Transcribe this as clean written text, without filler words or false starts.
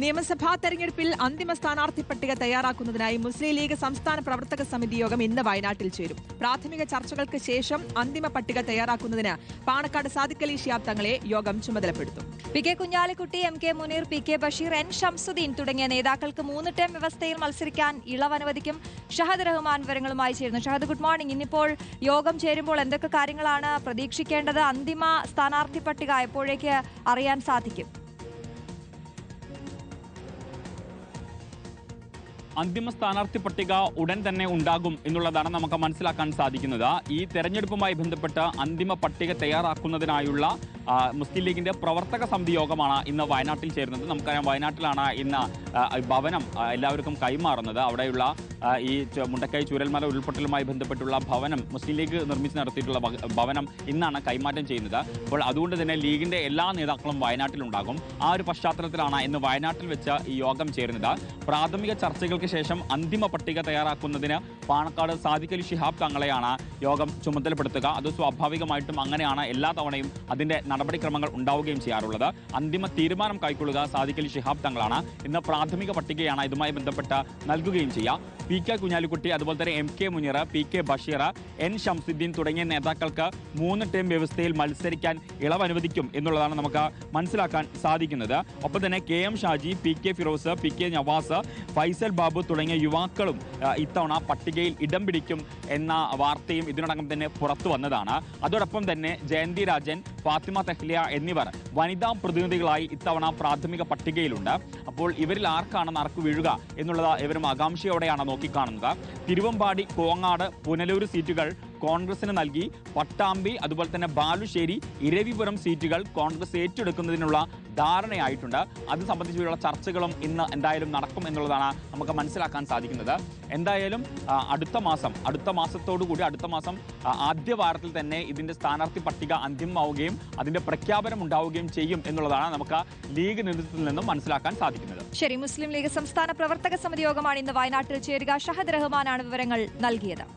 നിയമസഭാ തെരഞ്ഞെടുപ്പിൽ അന്തിമ സ്ഥാനാർത്ഥി പട്ടിക തയ്യാറാക്കുന്നതിനായി മുസ്ലിം ലീഗ് സംസ്ഥാന പ്രവർത്തക സമിതി യോഗം ഇന്ന് വയനാട്ടിൽ ചേരും. പ്രാഥമിക ചർച്ചകൾക്ക് ശേഷം അന്തിമ പട്ടിക തയ്യാറാക്കുന്നതിന് പാണക്കാട് സാദിഖ് അലി ശിഹാബ് തങ്ങളെ യോഗം ചുമതലപ്പെടുത്തും. P K Kunhalikutty, M K Muneer, P K Basheer, N Shamsuddeen തുടങ്ങിയ നേതാക്കൾക്ക് 3 ടേം വ്യവസ്ഥയിൽ മത്സരിക്കാൻ ഇളവ് അനുവദിക്കും. ഷഹദ് റഹ്മാൻ വിവരങ്ങളുമായി ചേരുന്നു. Shahad, good morning. ഇന്നിപ്പോൾ യോഗം ചേരുമ്പോൾ എന്തൊക്കെ കാര്യങ്ങളാണ് പ്രതീക്ഷിക്കേണ്ടത്? അന്തിമ സ്ഥാനാർത്ഥി പട്ടിക എപ്പോഴേക്ക് അറിയാൻ സാധിക്കും? അന്തിമ സ്ഥാനാർത്ഥി പട്ടിക ഉടൻ തന്നെ ഉണ്ടാകും എന്നുള്ളതാണ് നമുക്ക് മനസ്സിലാക്കാൻ സാധിക്കുന്നത്. ഈ തെരഞ്ഞെടുപ്പുമായി ബന്ധപ്പെട്ട് അന്തിമ പട്ടിക തയ്യാറാക്കുന്നതിനായുള്ള മുസ്ലിം ലീഗിന്റെ പ്രവർത്തക സമിതി യോഗമാണ് ഇന്ന് വയനാട്ടിൽ ചേരുന്നത്. നമുക്കറിയാം, വയനാട്ടിലാണ് ഇന്ന് ഭവനം എല്ലാവർക്കും കൈമാറുന്നത്. അവിടെയുള്ള ഈ മുണ്ടക്കൈ ചൂരൽമല ഉരുൾപൊട്ടലുമായി ബന്ധപ്പെട്ടുള്ള ഭവനം മുസ്ലിം ലീഗ് നിർമ്മിച്ച് നടത്തിയിട്ടുള്ള ഭവനം ഇന്നാണ് കൈമാറ്റം ചെയ്യുന്നത്. അപ്പോൾ അതുകൊണ്ട് തന്നെ ലീഗിന്റെ എല്ലാ നേതാക്കളും വയനാട്ടിലുണ്ടാകും. ആ ഒരു പശ്ചാത്തലത്തിലാണ് ഇന്ന് വയനാട്ടിൽ വെച്ച് ഈ യോഗം ചേരുന്നത്. പ്രാഥമിക ചർച്ചകൾക്ക് ശേഷം അന്തിമ പട്ടിക തയ്യാറാക്കുന്നതിന് പാണക്കാട് സാദിഖ് അലി ശിഹാബ് തങ്ങളെയാണ് യോഗം ചുമതലപ്പെടുത്തുക. അത് സ്വാഭാവികമായിട്ടും അങ്ങനെയാണ് എല്ലാ തവണയും അതിന്റെ നടപടിക്രമങ്ങൾ ഉണ്ടാവുകയും ചെയ്യാറുള്ളത്. അന്തിമ തീരുമാനം കൈക്കൊള്ളുക സാദിഖ് അലി ശിഹാബ് തങ്ങളാണ്. ഇന്ന് പ്രാഥമിക പട്ടികയാണ് ഇതുമായി ബന്ധപ്പെട്ട് നൽകുകയും ചെയ്യുക. പി കെ കുഞ്ഞാലിക്കുട്ടി, അതുപോലെ തന്നെ M K Muneer, P K Basheer, N Shamsuddeen തുടങ്ങിയ നേതാക്കൾക്ക് 3 ടേം വ്യവസ്ഥയിൽ മത്സരിക്കാൻ ഇളവ് അനുവദിക്കും എന്നുള്ളതാണ് നമുക്ക് മനസ്സിലാക്കാൻ സാധിക്കുന്നത്. ഒപ്പം തന്നെ K M Shaji, P K Firoz, P K Navas, Faisal Babu തുടങ്ങിയ യുവാക്കളും ഇത്തവണ പട്ടികയിൽ ഇടം പിടിക്കും എന്ന വാർത്തയും ഇതിനോടകം തന്നെ പുറത്തു വന്നതാണ്. അതോടൊപ്പം തന്നെ ജയന്തി രാജൻ, ഫാത്തിമ തെഹ്ലിയ എന്നിവർ വനിതാ പ്രതിനിധികളായി ഇത്തവണ പ്രാഥമിക പട്ടികയിലുണ്ട്. അപ്പോൾ ഇവരിൽ ആർക്കാണ് നറുക്ക് വീഴുക എന്നുള്ളത് ഇവരും ആകാംക്ഷയോടെയാണ് നോക്കിക്കാണുന്നത്. തിരുവമ്പാടി, കോങ്ങാട്, പുനലൂർ സീറ്റുകൾ കോൺഗ്രസിന് നൽകി. പട്ടാമ്പി, അതുപോലെ തന്നെ ബാലുശ്ശേരി, ഇരവിപുരം സീറ്റുകൾ കോൺഗ്രസ് ഏറ്റെടുക്കുന്നതിനുള്ള ധാരണയായിട്ടുണ്ട്. അത് സംബന്ധിച്ചുള്ള ചർച്ചകളും ഇന്ന് എന്തായാലും നടക്കും എന്നുള്ളതാണ് നമുക്ക് മനസ്സിലാക്കാൻ സാധിക്കുന്നത്. എന്തായാലും അടുത്ത മാസം ആദ്യ വാരത്തിൽ തന്നെ ഇതിന്റെ സ്ഥാനാർത്ഥി പട്ടിക അന്തിമമാവുകയും അതിന്റെ പ്രഖ്യാപനം ഉണ്ടാവുകയും ചെയ്യും എന്നുള്ളതാണ് നമുക്ക് ലീഗ് നേതൃത്വത്തിൽ നിന്നും മനസ്സിലാക്കാൻ സാധിക്കുന്നത്. ശരി, മുസ്ലിം ലീഗ് സംസ്ഥാന പ്രവർത്തക സമിതി യോഗമാണ് ഇന്ന് വയനാട്ടിൽ ചേരുക. ഷഹദ് റഹ്മാനാണ് വിവരങ്ങൾ നൽകിയത്.